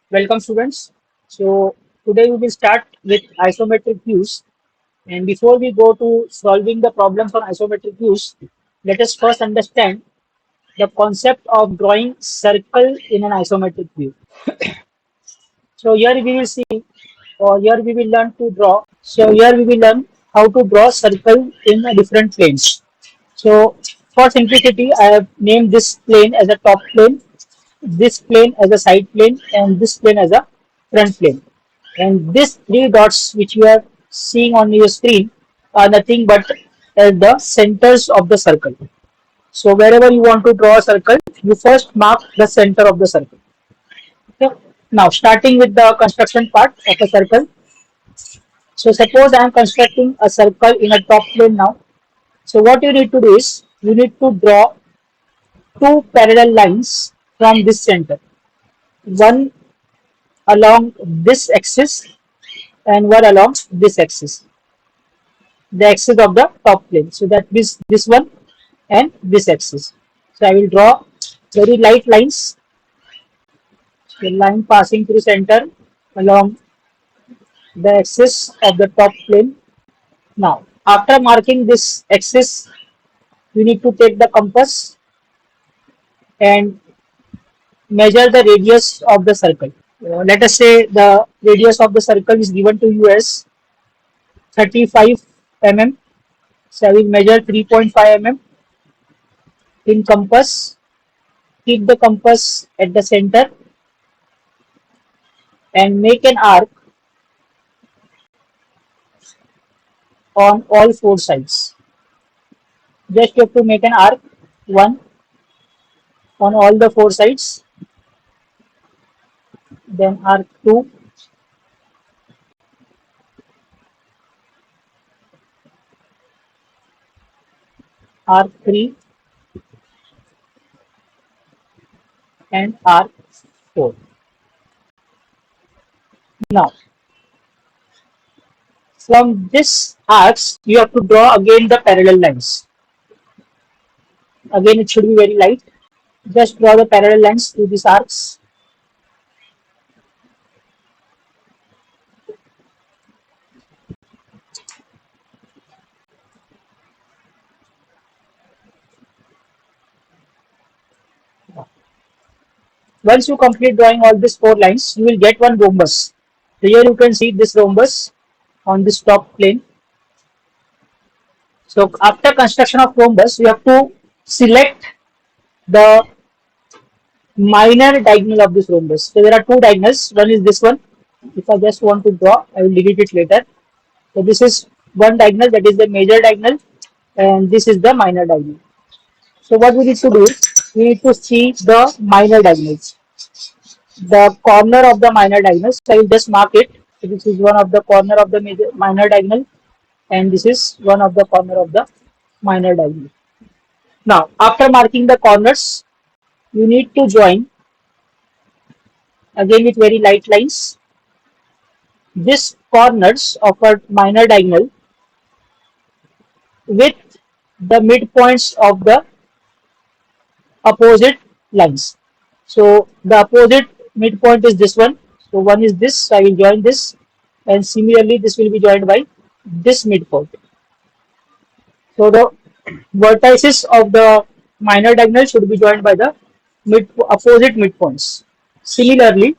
Welcome students. So today we will start with isometric views, and before we go to solving the problems on isometric views, let us first understand the concept of drawing circle in an isometric view. So here we will see, or here we will learn to draw. So here we will learn how to draw circle in a different planes. So for simplicity, I have named this plane as a top plane, this plane as a side plane, and this plane as a front plane. And these three dots which you are seeing on your screen are nothing but the centers of the circle. So wherever you want to draw a circle, you first mark the center of the circle. Okay. Now starting with the construction part of a circle. So suppose I am constructing a circle in a top plane now. So what you need to do is you need to draw two parallel lines from this center. One along this axis and one along this axis, the axis of the top plane. So that is this one and this axis. So I will draw very light lines, the line passing through center along the axis of the top plane. Now, after marking this axis, you need to take the compass and measure the radius of the circle. Let us say the radius of the circle is given to you as 35 mm. So I will measure 3.5 mm in compass. Keep the compass at the center and make an arc on all four sides. Just you have to make an arc, one on all the four sides, then arc two, arc three, and arc four. Now, from this arcs, you have to draw again the parallel lines. Again, it should be very light. Just draw the parallel lines to these arcs. Once you complete drawing all these four lines, you will get one rhombus. So here you can see this rhombus on this top plane. So after construction of rhombus, you have to select the minor diagonal of this rhombus. So there are two diagonals. One is this one. If I just want to draw, I will delete it later. So this is one diagonal, that is the major diagonal, and this is the minor diagonal. So what we need to do is we need to see the minor diagonals. The corner of the minor diagonal. So I will just mark it. So this is one of the corner of the minor diagonal, and this is one of the corner of the minor diagonal. Now, after marking the corners, you need to join again with very light lines this corners of a minor diagonal with the midpoints of the opposite lines. So the opposite midpoint is this one. So one is this, so I will join this, and similarly this will be joined by this midpoint. So the vertices of the minor diagonal should be joined by the opposite midpoints. Similarly,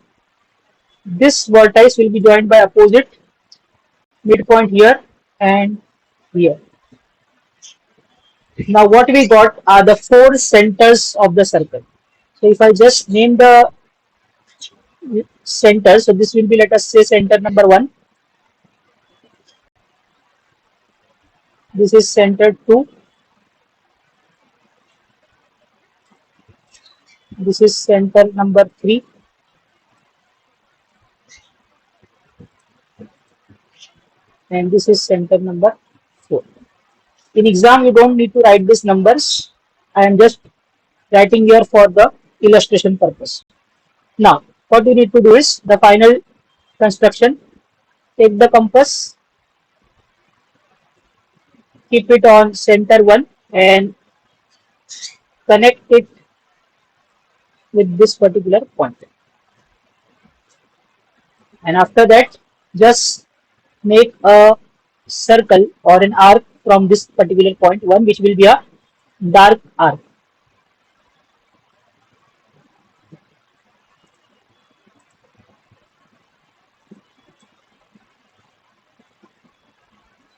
this vertex will be joined by opposite midpoint here and here. Now what we got are the four centers of the circle. So if I just name the center, so this will be, let us say, center number 1. This is center 2. This is center number 3. And this is center number 4. In exam, you don't need to write these numbers. I am just writing here for the illustration purpose. Now, what you need to do is the final construction. Take the compass, keep it on center 1 and connect it with this particular point. And after that, just make a circle or an arc from this particular point one, which will be a dark arc.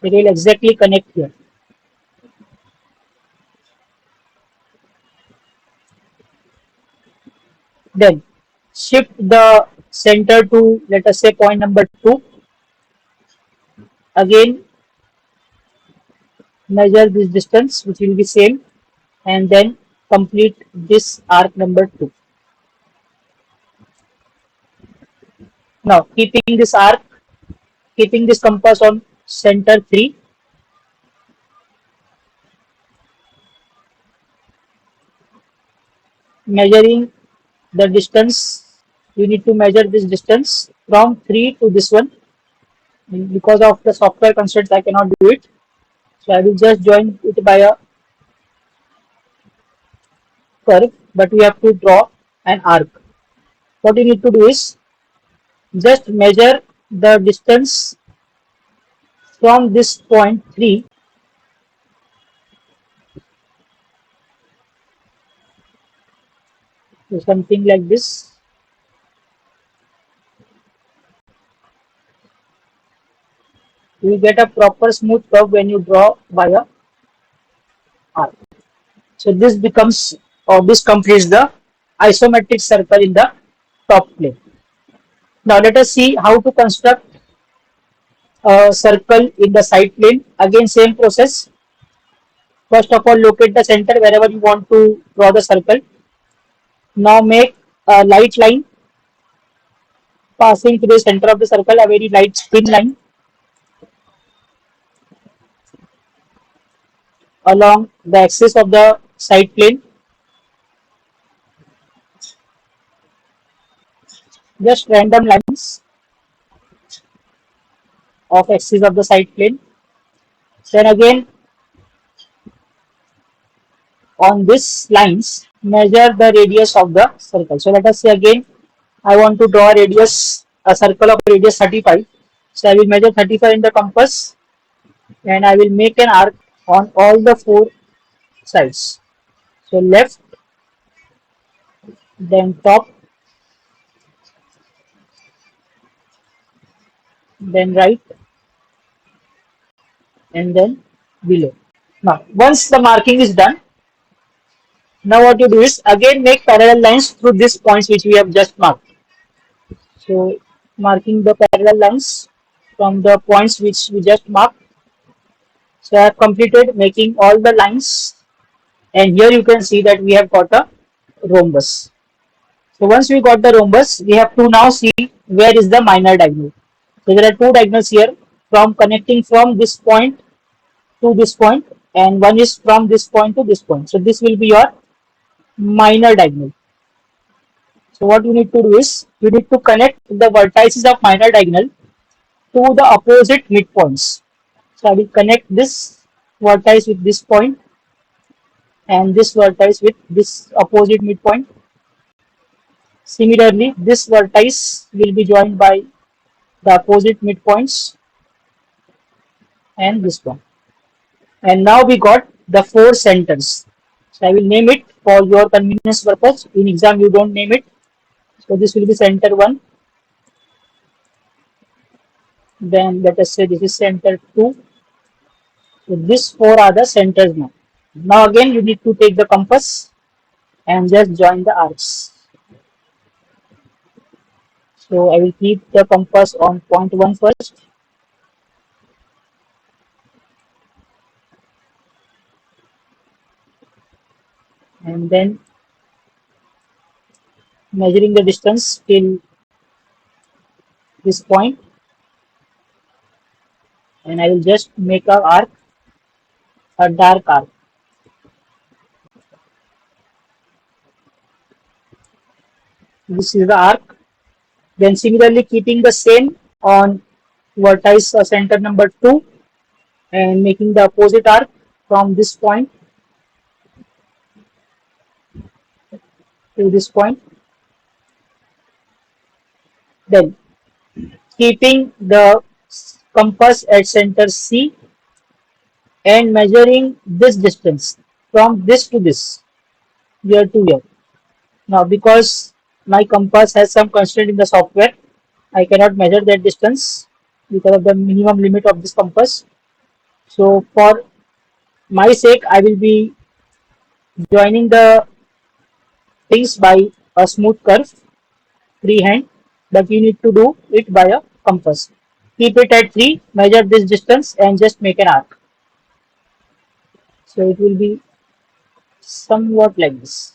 It will exactly connect here. Then shift the center to, let us say, point number 2. Again, measure this distance, which will be same, and then complete this arc number 2. Now, keeping this compass on center 3, measuring the distance, you need to measure this distance from 3 to this one. Because of the software constraints, I cannot do it. So I will just join it by a curve, but we have to draw an arc. What you need to do is just measure the distance from this point 3 to something like this. You will get a proper smooth curve when you draw via arc. So this becomes, or this completes the isometric circle in the top plane. Now let us see how to construct a circle in the side plane. Again, same process. First of all, locate the center wherever you want to draw the circle. Now make a light line passing through the center of the circle, a very light thin line along the axis of the side plane. Just random lines of axis of the side plane. Then again, on these lines, measure the radius of the circle. So let us say again, I want to draw a radius, a circle of radius 35. So I will measure 35 in the compass, and I will make an arc on all the four sides. So left, then top, then right, and then below. Now, once the marking is done, now what you do is again make parallel lines through these points which we have just marked. So marking the parallel lines from the points which we just marked. So I have completed making all the lines, and here you can see that we have got a rhombus. So once we got the rhombus, we have to now see where is the minor diagonal. So there are two diagonals here from connecting from this point to this point, and one is from this point to this point. So this will be your minor diagonal. So what you need to do is you need to connect the vertices of minor diagonal to the opposite midpoints. So I will connect this vertex with this point and this vertex with this opposite midpoint. Similarly, this vertex will be joined by the opposite midpoints and this one. And now we got the four centers. So I will name it for your convenience purpose. In exam, you don't name it. So this will be center 1. Then let us say this is center 2. So these four are the centers now. Now again you need to take the compass and just join the arcs. So I will keep the compass on point 1 first, and then measuring the distance till this point, and I will just make a arc, a dark arc. This is the arc. Then similarly keeping the same on vertex center number 2 and making the opposite arc from this point to this point. Then keeping the compass at center C and measuring this distance from this to this, here to here. Now, because my compass has some constraint in the software, I cannot measure that distance because of the minimum limit of this compass. So, for my sake, I will be joining the things by a smooth curve, freehand, but you need to do it by a compass. Keep it at 3, measure this distance, and just make an arc. So, it will be somewhat like this.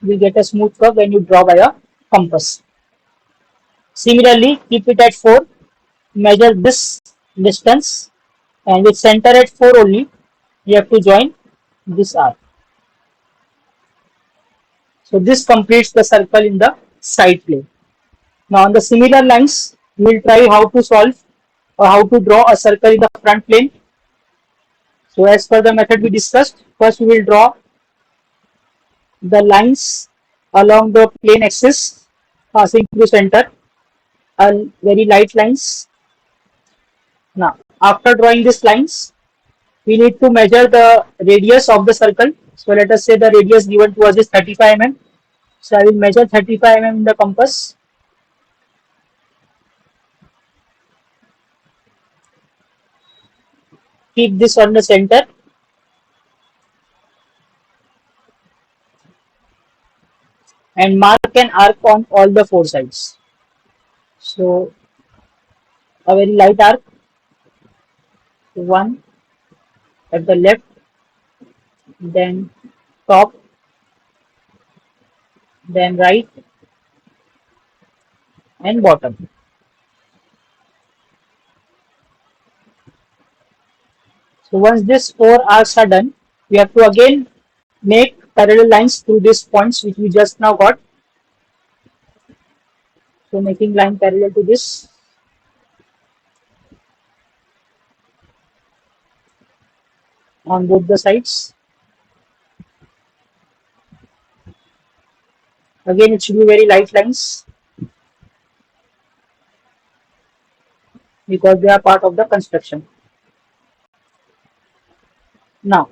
You get a smooth curve when you draw by a compass. Similarly, keep it at 4, measure this distance, and with center at 4 only, you have to join this arc. So this completes the circle in the side plane. Now on the similar lines, we will try how to solve or how to draw a circle in the front plane. So as per the method we discussed, first we will draw the lines along the plane axis passing through center, very light lines. Now after drawing these lines, we need to measure the radius of the circle. So let us say the radius given to us is 35 mm. So I will measure 35 mm in the compass. Keep this on the center and mark an arc on all the four sides. So a very light arc, one at the left, then top, then right and bottom. So once these four arcs are done, we have to again make parallel lines through these points which we just now got. So making line parallel to this. On both the sides. Again, it should be very light lines because they are part of the construction. Now,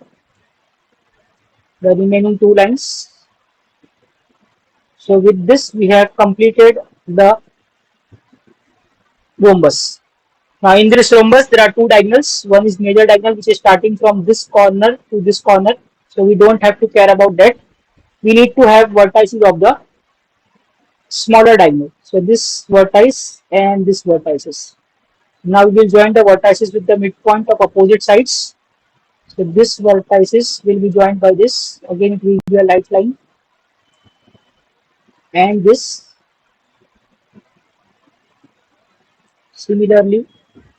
the remaining two lines. So with this, we have completed the rhombus. Now in this rhombus, there are two diagonals. One is major diagonal, which is starting from this corner to this corner. So we don't have to care about that. We need to have vertices of the smaller diagonal. So this vertex and this vertices. Now we will join the vertices with the midpoint of opposite sides. So this vertices will be joined by this. Again, it will be a light line. And this, similarly,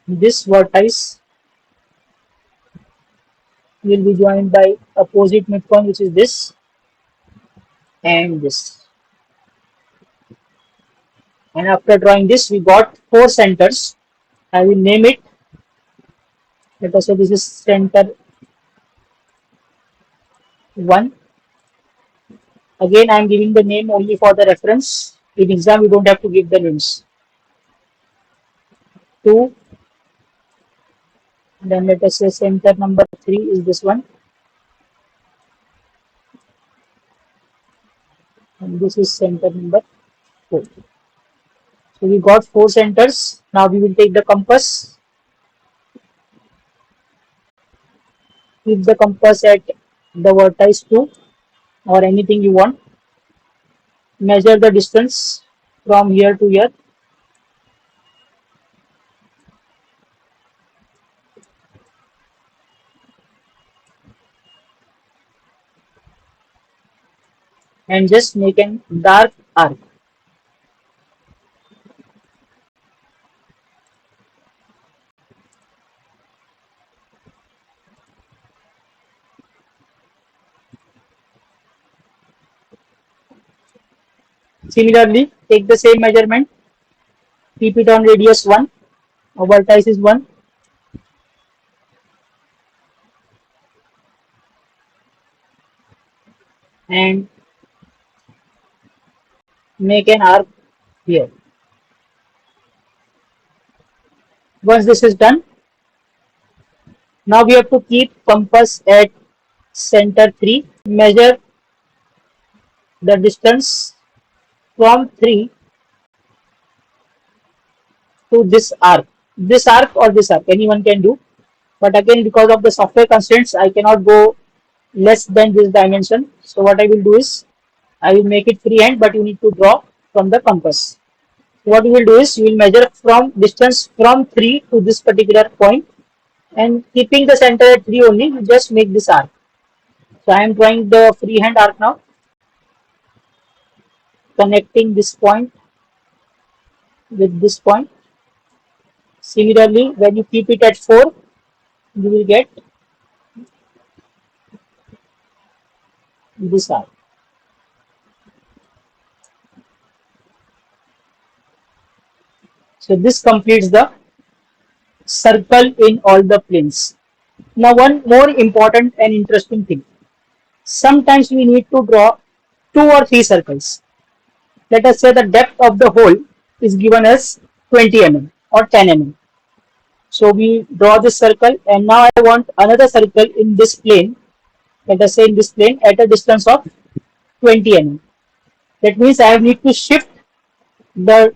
this vertex will be joined by opposite midpoint, which is this and this. And after drawing this, we got four centers. I will name it. Let us say this is center 1. Again, I am giving the name only for the reference. In exam, we don't have to give the names. 2. Then let us say center number 3 is this one. And this is center number 4. So we got four centers. Now we will take the compass. Keep the compass at the vertex 2 or anything you want. Measure the distance from here to here. And just make an dark arc. Similarly, take the same measurement, keep it on radius 1, vertex is 1, and make an arc here. Once this is done, now we have to keep compass at center 3, measure the distance from 3 to this arc or this arc, anyone can do. But again, because of the software constraints, I cannot go less than this dimension. So what I will do is, I will make it freehand, but you need to draw from the compass. What you will do is, you will measure from distance from 3 to this particular point, and keeping the center at 3 only, you just make this arc. So I am drawing the freehand arc now, connecting this point with this point. Similarly, when you keep it at 4, you will get this arc. So this completes the circle in all the planes. Now one more important and interesting thing. Sometimes we need to draw 2 or 3 circles. Let us say the depth of the hole is given as 20 mm or 10 mm. So we draw this circle, and now I want another circle in this plane. Let us say in this plane at a distance of 20 mm. That means I need to shift the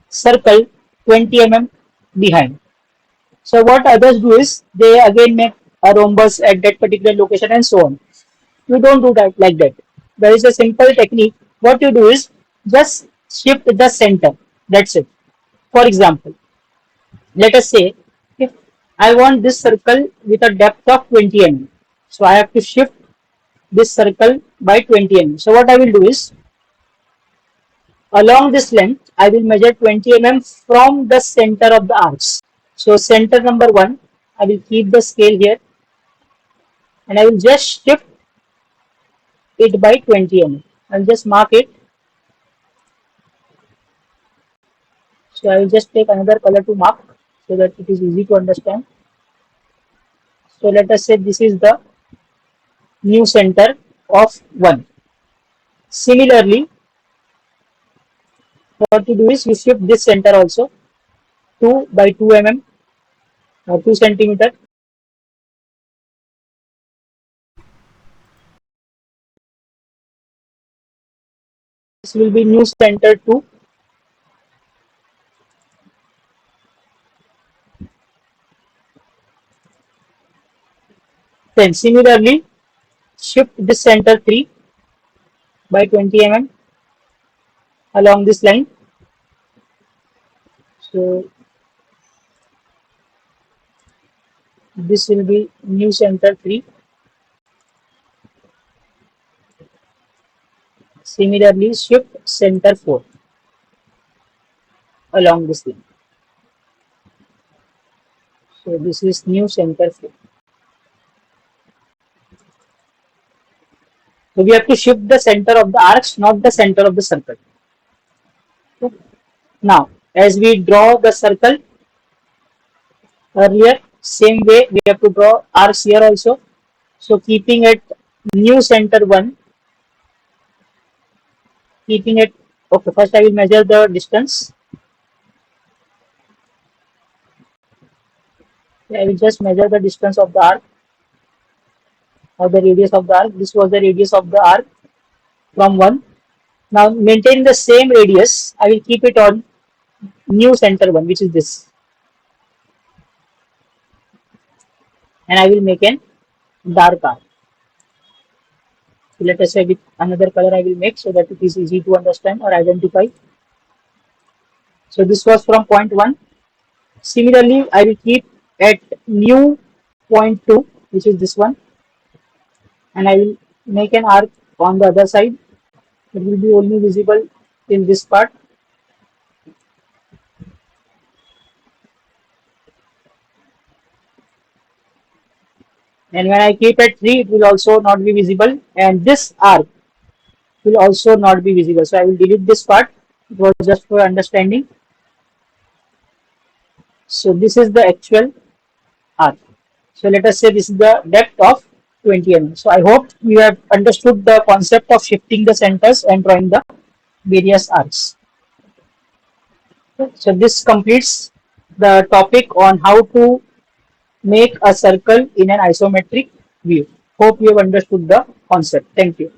circle 20 mm behind. So what others do is, they again make a rhombus at that particular location and so on. You don't do that like that. There is a simple technique. What you do is, just shift the center. That's it. For example, let us say if I want this circle with a depth of 20 mm. So I have to shift this circle by 20 mm. So what I will do is, along this length, I will measure 20 mm from the center of the arcs. So center number 1, I will keep the scale here, and I will just shift it by 20 mm. I'll just mark it. So I will just take another color to mark so that it is easy to understand. So let us say this is the new center of 1. Similarly, what you do is, you shift this center also 2 by 2 mm or 2 centimeter. This will be new center 2. Then similarly, shift this center 3 by 20 mm along this line. So this will be new center 3. Similarly, shift center 4 along this line. So this is new center 4. So we have to shift the center of the arcs, not the center of the circle. Okay. Now, as we draw the circle earlier, same way we have to draw arcs here also. So keeping it new center 1, keeping it, okay, first I will measure the distance. I will just measure the distance of the arc, or the radius of the arc. This was the radius of the arc from 1. Now maintain the same radius, I will keep it on new center 1, which is this, and I will make an dark arc. So let us say with another color I will make, so that it is easy to understand or identify. So this was from point 1. Similarly, I will keep at new point 2, which is this one, and I will make an arc on the other side. It will be only visible in this part. And when I keep at 3, it will also not be visible, and this arc will also not be visible. So I will delete this part. It was just for understanding. So this is the actual arc. So let us say this is the depth of 20 mm. So I hope you have understood the concept of shifting the centers and drawing the various arcs. So this completes the topic on how to make a circle in an isometric view. Hope you have understood the concept. Thank you.